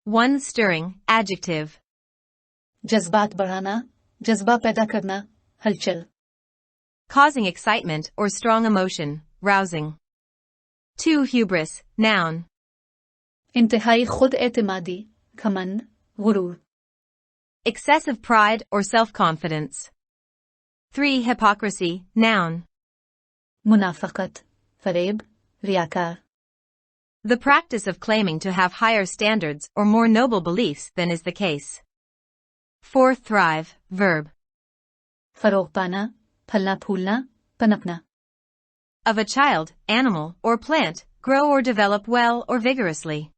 1 stirring, adjective. जज्बात बढ़ाना, जज्बा पैदा करना, हलचल. Causing excitement or strong emotion, rousing. 2 hubris, noun. इंतहाई खुद एतमादी, घमंड, गुरूर. Excessive pride or self-confidence. 3 hypocrisy, noun. मुनाफकत, फरेब, रियाकार. The practice of claiming to have higher standards or more noble beliefs than is the case. 4 thrive, verb. फरोग पाना, फलना फूलना, पनपना. Of a child, animal, or plant, grow or develop well or vigorously.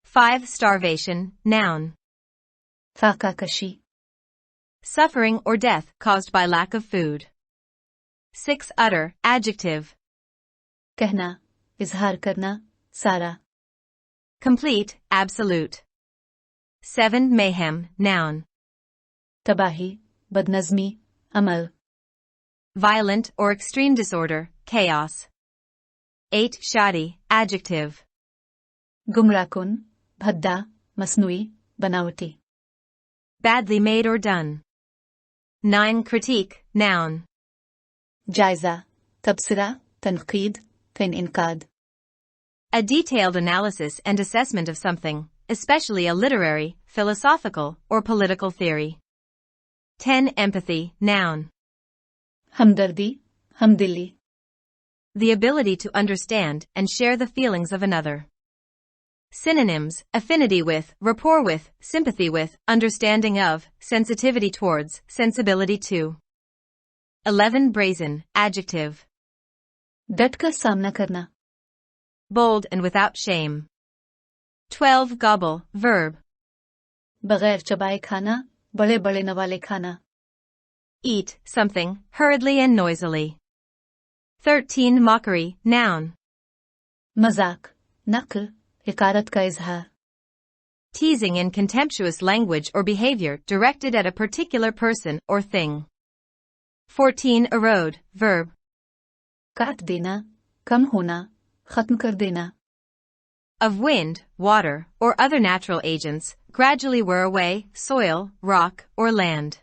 5 starvation, noun. फाका कशी. Suffering or death caused by lack of food. 6 utter, adjective. कहना, इजहार करना, सारा. Complete, absolute. 7 mayhem, noun. तबाही, बदनज़मी, अमल. Violent or extreme disorder, chaos. 8 shoddy, adjective. गुमराकुन, भद्दा, मसनूई, बनावटी. Badly made or done. 9 critique, noun. जायजा, तबसरा, तनकीद, फिर इनकाद. A detailed analysis and assessment of something, especially a literary, philosophical, or political theory. 10 empathy, noun. हमदर्दी, हमदिली. The ability to understand and share the feelings of another. Synonyms: affinity with, rapport with, sympathy with, understanding of, sensitivity towards, sensibility to. 11 brazen, adjective. डट कर सामना करना. Bold and without shame. 12 gobble, verb. बगैर चबाए खाना, बड़े बड़े नवाले खाना. Eat something, hurriedly and noisily. 13 mockery, noun. मजाक, नकल, हिकारत का इजहार. Teasing and contemptuous language or behavior directed at a particular person or thing. 14 erode, verb. काट देना, कम होना, खत्म कर देना. Of wind, water, or other natural agents, gradually wear away, soil, rock, or land.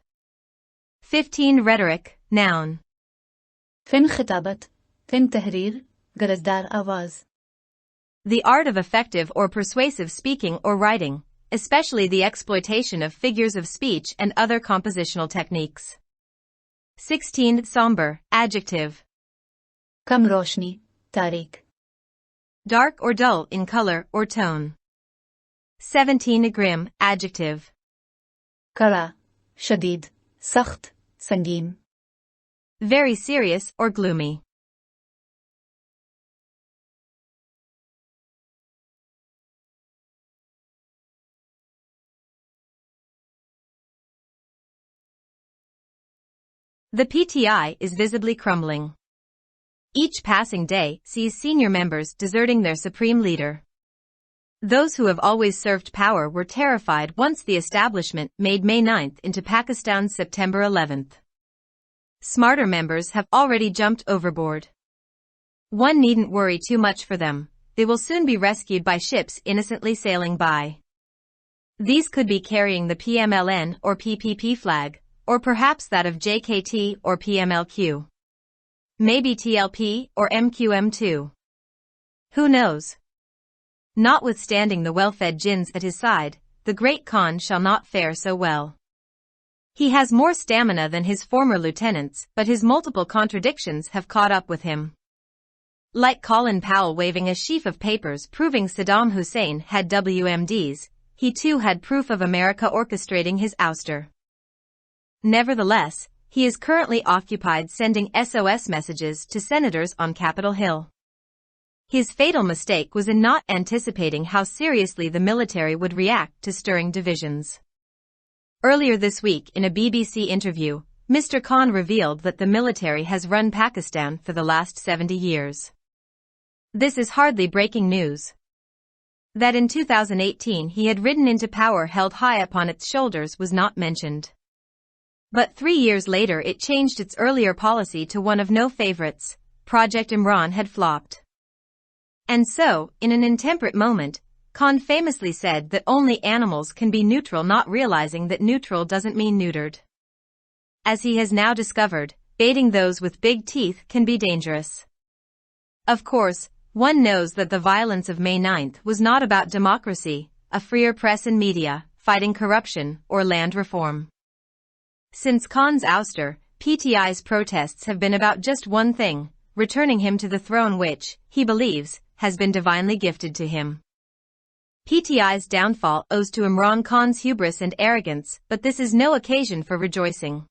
15 rhetoric, noun. फिन खिताबत, फिन तहरीर, गरजदार आवाज. The art of effective or persuasive speaking or writing, especially the exploitation of figures of speech and other compositional techniques. 16 somber, adjective. कम रोशनी, तारीख. Dark or dull in color or tone. 17 grim, adjective. कड़ा, शदीद, सख्त, संगीन. Very serious or gloomy. The PTI is visibly crumbling. Each passing day sees senior members deserting their supreme leader. Those who have always served power were terrified once the establishment made May 9th into Pakistan's September 11th. Smarter members have already jumped overboard. One needn't worry too much for them. They will soon be rescued by ships innocently sailing by. These could be carrying the PMLN or PPP flag, or perhaps that of JKT or PMLQ. Maybe TLP or MQM2. Who knows? Notwithstanding the well-fed jinns at his side, the great Khan shall not fare so well. He has more stamina than his former lieutenants, but his multiple contradictions have caught up with him. Like Colin Powell waving a sheaf of papers proving Saddam Hussein had WMDs, he too had proof of America orchestrating his ouster. Nevertheless, he is currently occupied sending SOS messages to senators on Capitol Hill. His fatal mistake was in not anticipating how seriously the military would react to stirring divisions. Earlier this week in a BBC interview, Mr. Khan revealed that the military has run Pakistan for the last 70 years. This is hardly breaking news. That in 2018 he had ridden into power held high upon its shoulders was not mentioned. But 3 years later it changed its earlier policy to one of no favorites. Project Imran had flopped. And so, in an intemperate moment, Khan famously said that only animals can be neutral, not realizing that neutral doesn't mean neutered. As he has now discovered, baiting those with big teeth can be dangerous. Of course, one knows that the violence of May 9th was not about democracy, a freer press and media, fighting corruption, or land reform. Since Khan's ouster, PTI's protests have been about just one thing: returning him to the throne which, he believes, has been divinely gifted to him. PTI's downfall owes to Imran Khan's hubris and arrogance, but this is no occasion for rejoicing.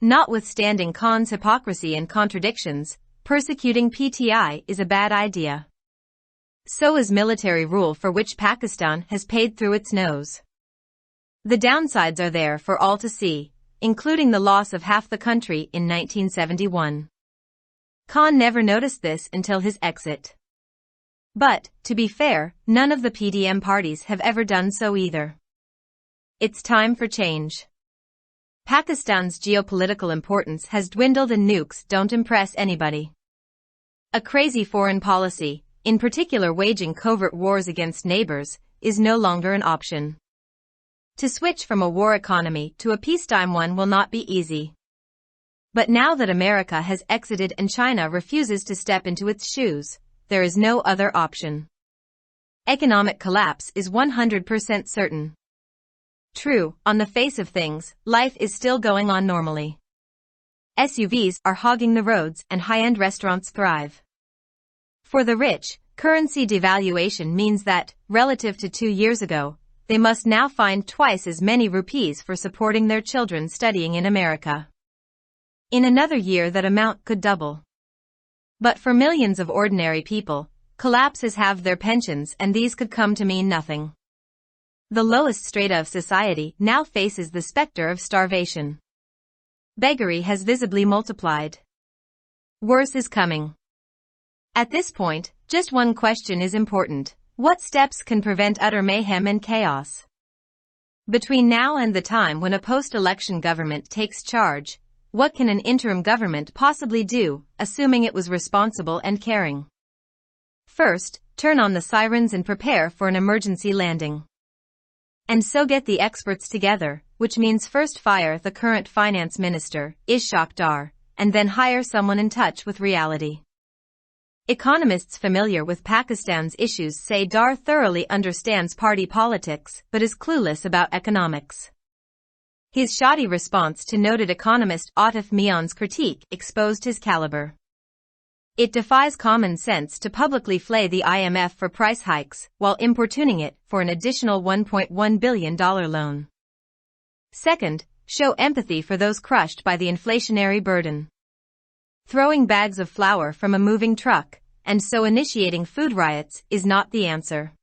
Notwithstanding Khan's hypocrisy and contradictions, persecuting PTI is a bad idea. So is military rule, for which Pakistan has paid through its nose. The downsides are there for all to see, including the loss of half the country in 1971. Khan never noticed this until his exit. But, to be fair, none of the PDM parties have ever done so either. It's time for change. Pakistan's geopolitical importance has dwindled and nukes don't impress anybody. A crazy foreign policy, in particular waging covert wars against neighbors, is no longer an option. To switch from a war economy to a peacetime one will not be easy. But now that America has exited and China refuses to step into its shoes, there is no other option. Economic collapse is 100% certain. True, on the face of things, life is still going on normally. SUVs are hogging the roads and high-end restaurants thrive. For the rich, currency devaluation means that, relative to 2 years ago, they must now find twice as many rupees for supporting their children studying in America. In another year that amount could double. But for millions of ordinary people, collapses have their pensions, and these could come to mean nothing. The lowest strata of society now faces the specter of starvation. Beggary has visibly multiplied. Worse is coming. At this point, just one question is important: what steps can prevent utter mayhem and chaos? Between now and the time when a post-election government takes charge, what can an interim government possibly do, assuming it was responsible and caring? First, turn on the sirens and prepare for an emergency landing. And so get the experts together, which means first fire the current finance minister, Ishaq Dar, and then hire someone in touch with reality. Economists familiar with Pakistan's issues say Dar thoroughly understands party politics but is clueless about economics. His shoddy response to noted economist Atif Mian's critique exposed his caliber. It defies common sense to publicly flay the IMF for price hikes while importuning it for an additional $1.1 billion loan. Second, show empathy for those crushed by the inflationary burden. Throwing bags of flour from a moving truck, and so initiating food riots, is not the answer.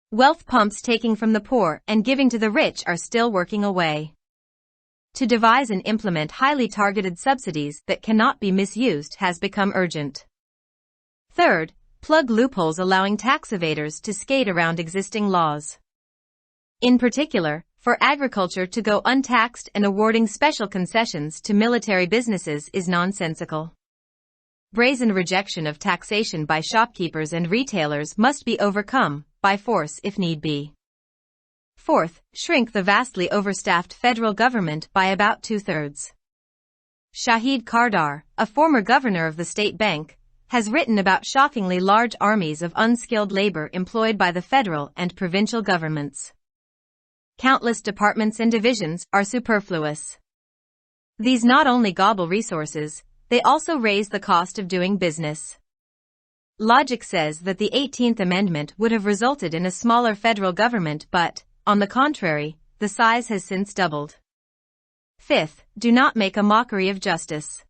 Wealth pumps taking from the poor and giving to the rich are still working away. To devise and implement highly targeted subsidies that cannot be misused has become urgent. Third, plug loopholes allowing tax evaders to skate around existing laws. In particular, for agriculture to go untaxed and awarding special concessions to military businesses is nonsensical. Brazen rejection of taxation by shopkeepers and retailers must be overcome, by force if need be. Fourth, shrink the vastly overstaffed federal government by about 2/3. Shahid Kardar, a former governor of the state bank, has written about shockingly large armies of unskilled labor employed by the federal and provincial governments. Countless departments and divisions are superfluous. These not only gobble resources, they also raise the cost of doing business. Logic says that the 18th Amendment would have resulted in a smaller federal government, but, on the contrary, the size has since doubled. Fifth, do not make a mockery of justice.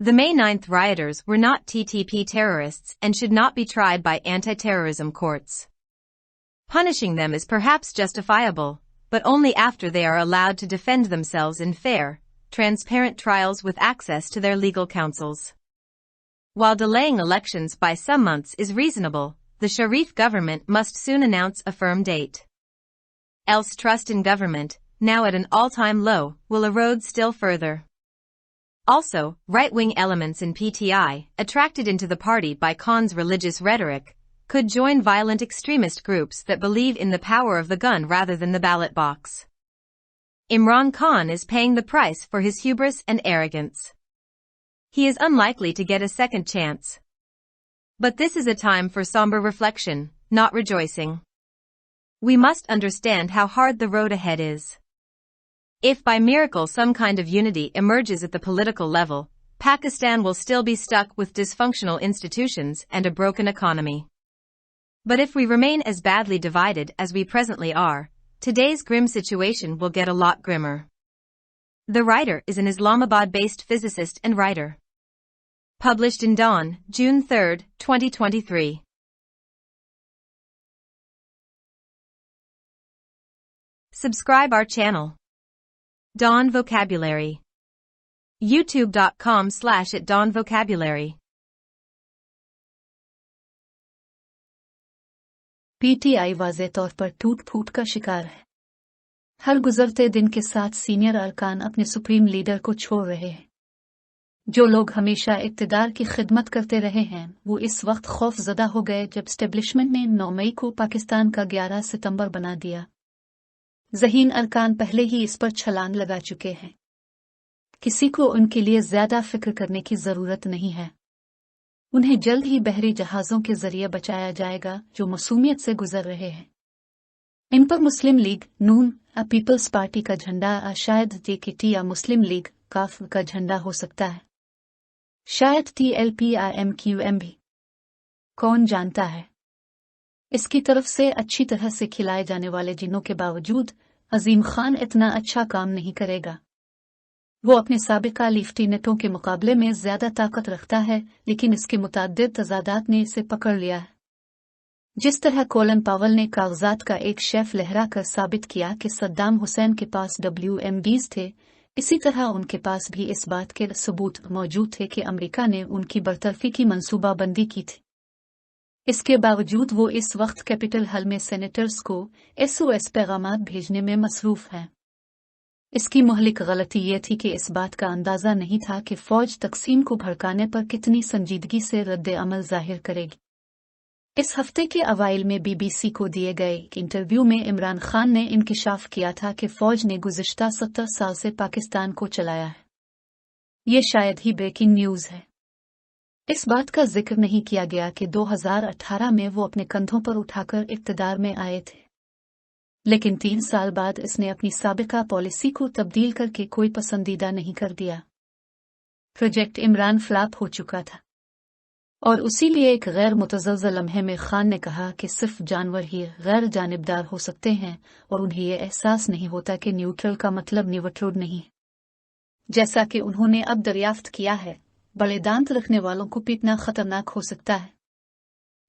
The May 9th rioters were not TTP terrorists and should not be tried by anti-terrorism courts. Punishing them is perhaps justifiable, but only after they are allowed to defend themselves in fair, transparent trials with access to their legal counsels. While delaying elections by some months is reasonable, the Sharif government must soon announce a firm date. Else trust in government, now at an all-time low, will erode still further. Also, right-wing elements in PTI, attracted into the party by Khan's religious rhetoric, could join violent extremist groups that believe in the power of the gun rather than the ballot box. Imran Khan is paying the price for his hubris and arrogance. He is unlikely to get a second chance. But this is a time for somber reflection, not rejoicing. We must understand how hard the road ahead is. If by miracle some kind of unity emerges at the political level, Pakistan will still be stuck with dysfunctional institutions and a broken economy. But if we remain as badly divided as we presently are, today's grim situation will get a lot grimmer. The writer is an Islamabad-based physicist and writer. Published in Dawn, June 3, 2023. Subscribe our channel. Dawn Vocabulary. youtube.com/@dawnvocabulary. PTI वाज़े तौर पर टूट फूट का शिकार है। हर गुजरते दिन के साथ सीनियर अरकान अपने सुप्रीम लीडर को छोड़ रहे हैं। जो लोग हमेशा इक़्तिदार की खिदमत करते रहे हैं, वो इस वक्त खौफज़दा हो गए जब एस्टेब्लिशमेंट ने 9 मई को पाकिस्तान का 11 सितंबर बना दिया। ज़हीन अरकान पहले ही इस पर छलांग लगा चुके हैं। किसी को उनके लिए ज़्यादा फिक्र करने की ज़रूरत नहीं है। उन्हें जल्द ही बहरी जहाज़ों के ज़रिए बचाया जाएगा जो मसूमियत से गुजर रहे हैं। इन पर मुस्लिम लीग नून पीपल्स पार्टी का झंडा, शायद JKT या मुस्लिम लीग काफ का झंडा हो सकता है, शायद TLP-IMQM भी, कौन जानता है। इसकी तरफ से अच्छी तरह से खिलाए जाने वाले जिन्नों के बावजूद अजीम खान इतना अच्छा काम नहीं करेगा। वो अपने साबिका लेफ्टिनेंटों के मुकाबले में ज़्यादा ताकत रखता है, लेकिन इसके मुताद्दिद तज़ादात ने इसे पकड़ लिया है। जिस तरह कोलन पावल ने कागजात का एक शेफ लहरा कर साबित किया कि सद्दाम हुसैन के पास WMDs थे, इसी तरह उनके पास भी इस बात के सबूत मौजूद थे कि अमेरिका ने उनकी बरतरफी की मंसूबाबंदी की थी। इसके बावजूद वो इस वक्त कैपिटल हिल में सेनेटर्स को SOS पैगामात भेजने में मसरूफ हैं। इसकी मुहलिक गलती ये थी कि इस बात का अंदाज़ा नहीं था कि फ़ौज तकसीम को भड़काने पर कितनी संजीदगी से रद्द अमल ज़ाहिर करेगी। इस हफ्ते के अवाइल में BBC को दिए गए एक इंटरव्यू में इमरान खान ने इंकिशाफ किया था कि फ़ौज ने गुज़िश्ता 70 साल से पाकिस्तान को चलाया है। ये शायद ही ब्रेकिंग न्यूज़ है। इस बात का जिक्र नहीं किया गया कि 2018 में वो अपने कंधों पर उठाकर इक़्तिदार में आए थे, लेकिन 3 साल बाद इसने अपनी साबिका पॉलिसी को तब्दील करके कोई पसंदीदा नहीं कर दिया। प्रोजेक्ट इमरान फ्लॉप हो चुका था, और उसी लिए एक गैर मुतज़लज़ल लम्हे में खान ने कहा कि सिर्फ जानवर ही गैर जानिबदार हो सकते हैं और उन्हें यह एहसास नहीं होता कि न्यूट्रल का मतलब न्यूट्रल नहीं। जैसा कि उन्होंने अब दरियाफ्त किया है, बड़े दांत रखने वालों को पीटना खतरनाक हो सकता है।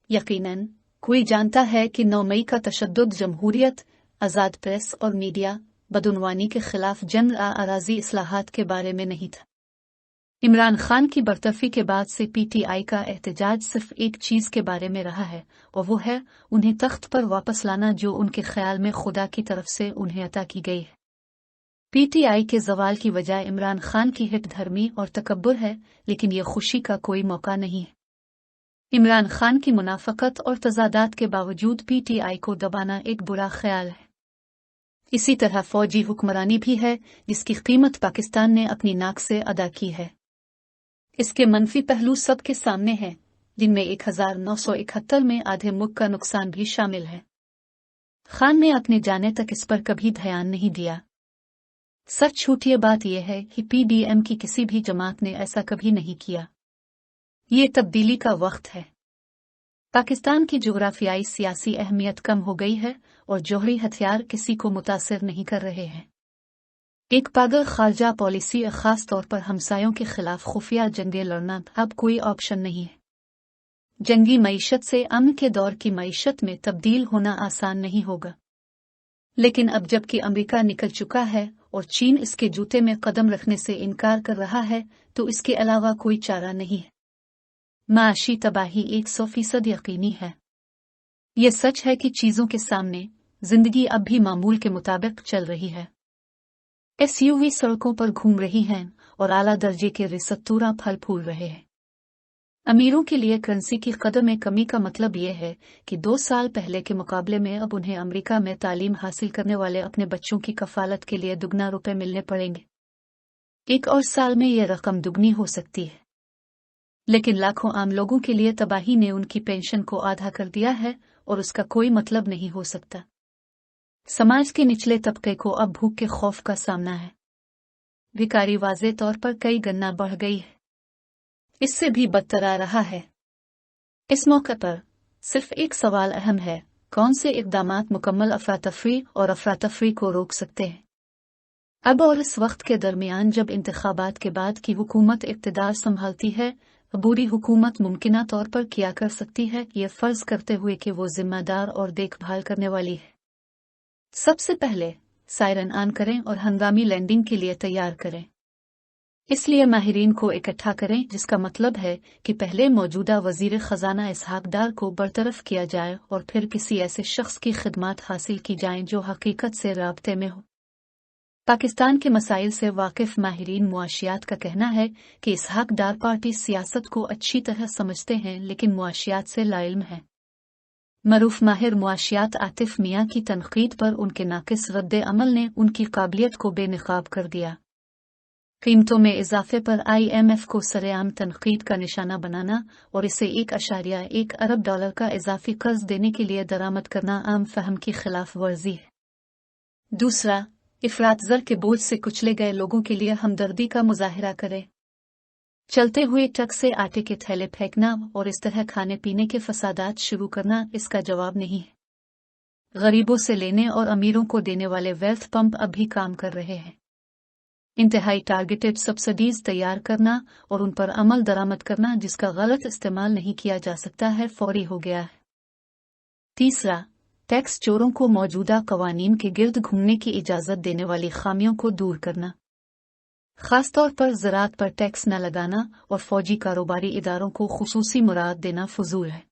यकीनन कोई जानता है कि 9 मई का तशद्दुद जमहूरियत, आज़ाद प्रेस और मीडिया बदउनवानी के खिलाफ जन आराजी इस्लाहात के बारे में नहीं था। इमरान खान की बरतरफी के बाद से PTI का एहतजाज सिर्फ एक चीज़ के बारे में रहा है, और वो है उन्हें तख्त पर वापस लाना जो उनके ख्याल में खुदा की तरफ से उन्हें अता की गई है। PTI के ज़वाल की वजह इमरान खान की हिट धर्मी और तकब्बुर है, लेकिन ये खुशी का कोई मौका नहीं है। इमरान खान की मुनाफकत और तज़ादात के बावजूद PTI को दबाना एक बुरा ख्याल है। इसी तरह फौजी हुक्मरानी भी है, जिसकी कीमत पाकिस्तान ने अपनी नाक से अदा की है। इसके मनफी पहलू सबके सामने हैं, जिनमें 1971 में आधे मुल्क का नुकसान भी शामिल है। खान ने अपने जाने तक इस पर कभी ध्यान नहीं दिया। सच छूटिए बात यह है कि PDM की किसी भी जमात ने ऐसा कभी नहीं किया। ये तब्दीली का वक्त है। पाकिस्तान की जोग्राफियाई सियासी अहमियत कम हो गई है और जौहरी हथियार किसी को मुतासिर नहीं कर रहे हैं। एक पागल खारजा पॉलिसी, खास तौर पर हमसायों के खिलाफ खुफिया जंगें लड़ना अब कोई ऑप्शन नहीं है। जंगी मईशत से अमन के दौर की मईशत में तब्दील होना आसान नहीं होगा। लेकिन अब जबकि अमेरिका निकल चुका है और चीन इसके जूते में कदम रखने से इनकार कर रहा है, तो इसके अलावा कोई चारा नहीं है। माशी तबाही 100% यकीनी है। ये सच है कि चीज़ों के सामने जिंदगी अब भी मामूल के मुताबिक चल रही है। SUV सड़कों पर घूम रही हैं और आला दर्जे के रिसत्तूरा फल फूल रहे हैं। अमीरों के लिए करेंसी की कदर में कमी का मतलब ये है कि 2 साल पहले के मुकाबले में अब उन्हें अमेरिका में तालीम हासिल करने वाले अपने बच्चों की कफालत के लिए दुगना रुपए मिलने पड़ेंगे। 1 और साल में यह रकम दुगनी हो सकती है। लेकिन लाखों आम लोगों के लिए तबाही ने उनकी पेंशन को आधा कर दिया है और उसका कोई मतलब नहीं हो सकता। समाज के निचले तबके को अब भूख के खौफ का सामना है। भिखारी वाज़े तौर पर कई गन्ना बढ़ गई है। इससे भी बदतर आ रहा है। इस मौके पर सिर्फ एक सवाल अहम है, कौन से इक़दामात मुकम्मल अफरातफ़री और अफरातफ़री को रोक सकते हैं। अब और इस वक्त के दरमियान जब इंतखाबात के बाद की हुकूमत इक़्तिदार संभालती है, अबूरी हुकूमत मुमकिना तौर पर क्या कर सकती है, ये फ़र्ज़ करते हुए कि वो ज़िम्मेदार और देखभाल करने वाली है। सबसे पहले सायरन ऑन करें और हंगामी लैंडिंग के लिए तैयार करें। इसलिए माहिरीन को इकट्ठा करें, जिसका मतलब है कि पहले मौजूदा वज़ीर ख़ज़ाना इसहाक़ डार को बरतरफ किया जाए और फिर किसी ऐसे शख्स की खिदमात हासिल की जाएं जो हकीकत से राब्ते में हो। पाकिस्तान के मसाइल से वाकिफ़ माहिरीन मुआशियात का कहना है कि इसहाक़ डार पार्टी सियासत को अच्छी तरह समझते हैं लेकिन मुआशियात से लाइल्म हैं। मरूफ माहिर मुआशियात आतिफ मियाँ की तनक़ीद पर उनके नाक़िस रद्द अमल ने उनकी काबिलियत को बेनकाब कर दिया। कीमतों में इजाफे पर IMF को सरेआम तनक़ीद का निशाना बनाना और इसे 1.1 अरब डॉलर का इजाफी कर्ज देने के लिए दरामद करना आम फहम की खिलाफ वर्जी है। दूसरा, इफ़रात ज़र के बोझ से कुचले गए लोगों के लिए हमदर्दी का मुजाहिरा करें। चलते हुए ट्रक से आटे के थैले फेंकना और इस तरह खाने पीने के फसादात शुरू करना इसका जवाब नहीं है। गरीबों से लेने और अमीरों को देने वाले वेल्थ पंप अब भी काम कर रहे हैं। इंतहाई टारगेटेड सब्सिडीज तैयार करना और उन पर अमल दरामद करना जिसका गलत इस्तेमाल नहीं किया जा सकता है, फौरी हो गया है। तीसरा, टैक्स चोरों को मौजूदा कवानीन के गिर्द घूमने की इजाज़त देने वाली खामियों को दूर करना। ख़ास तौर पर ज़राअत पर टैक्स न लगाना और फ़ौजी कारोबारी इदारों को खुसूसी मुराद देना फ़ुज़ूल है।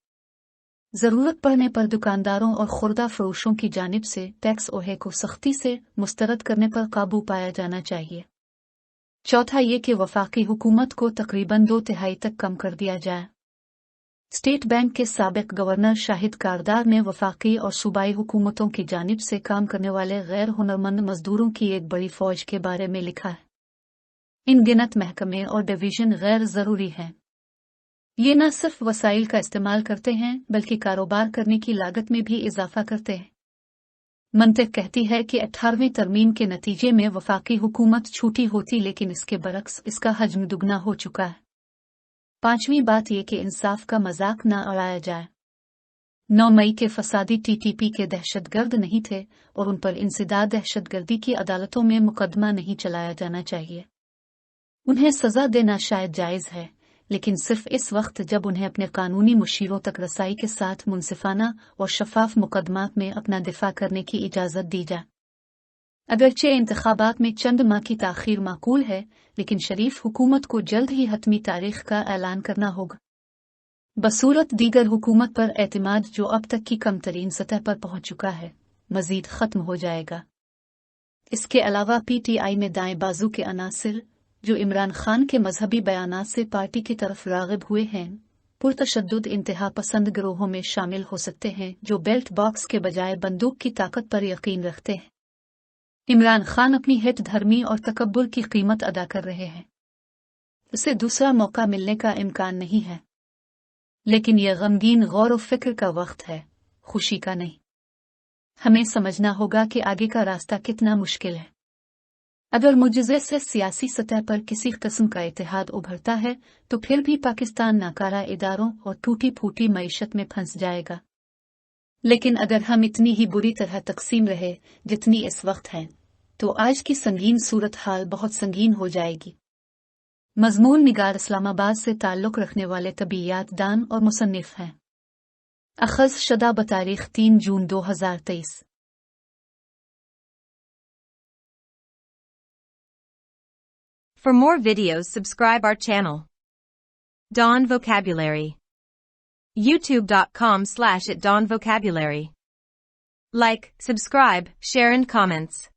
ज़रूरत पड़ने पर दुकानदारों और खुर्दा फ़रोशों की जानिब से टैक्स ओहे को सख्ती से मुस्तरद करने पर काबू पाया जाना चाहिए। चौथा ये कि वफ़ाक़ी हुकूमत को तकरीबन 2/3 तक कम कर दिया जाए। स्टेट बैंक के साबिक़ गवर्नर शाहिद कारदार ने वफ़ाक़ी और सूबाई हुकूमतों की जानिब से काम करने वाले गैर हुनरमंद मज़दूरों की एक बड़ी फ़ौज के बारे में लिखा है। इन गिनत महकमे और डिवीज़न गैर ज़रूरी हैं। ये न सिर्फ वसाइल का इस्तेमाल करते हैं बल्कि कारोबार करने की लागत में भी इजाफा करते हैं। मंतिक कहती है कि 18वीं तरमीम के नतीजे में वफ़ाक़ी हुकूमत छूटी होती, लेकिन इसके बरक्स इसका हजम दुगना हो चुका है। 5वीं बात यह कि इंसाफ का मजाक न उड़ाया जाए। 9 मई के फसादी TTP के दहशतगर्द नहीं थे और उन पर इंसदाद दहशतगर्दी की अदालतों में मुकदमा नहीं चलाया जाना चाहिए। उन्हें सज़ा देना शायद जायज़ है, लेकिन सिर्फ इस वक्त जब उन्हें अपने कानूनी मुशीरों तक रसाई के साथ मुनसिफाना और शफाफ मुकदमात में अपना दिफा करने की इजाज़त दी जाए। अगरचे इंतखाबात में चंद माह की ताख़ीर माकूल है, लेकिन शरीफ हुकूमत को जल्द ही हतमी तारीख का ऐलान करना होगा। बसूरत दीगर हुकूमत पर एतमाद जो अब तक की कम तरीन सतह पर पहुँच चुका है, मज़ीद ख़त्म हो जाएगा। इसके अलावा PTI में दाएं बाजू के अनासिर जो इमरान खान के मजहबी बयानात से पार्टी की तरफ राग़िब हुए हैं, पुरतशद्दुद इंतहा पसंद गिरोहों में शामिल हो सकते हैं जो बेल्ट बॉक्स के बजाय बंदूक की ताकत पर यकीन रखते हैं। इमरान खान अपनी हिट धर्मी और तकब्बुर की कीमत अदा कर रहे हैं। उसे दूसरा मौका मिलने का इम्कान नहीं है, लेकिन यह गमगीन गौर व फिक्र का वक्त है, खुशी का नहीं। हमें समझना होगा कि आगे का रास्ता कितना मुश्किल है। अगर मुजज़े से सियासी सतह पर किसी किस्म का इत्तेहाद उभरता है तो फिर भी पाकिस्तान नाकारा इदारों और टूटी फूटी मईशत में फंस जाएगा। लेकिन अगर हम इतनी ही बुरी तरह तकसीम रहे जितनी इस वक्त है, तो आज की संगीन सूरत हाल बहुत संगीन हो जाएगी। मज़मून निगार इस्लामाबाद से ताल्लुक़ रखने वाले तबीयात दान और मुसन्निफ़ हैं। अख़ज़ शदा बतारीख़ 3 जून 2023। For more videos, subscribe our channel. Dawn Vocabulary. YouTube.com/@dawnvocabulary. Like, subscribe, share and comments.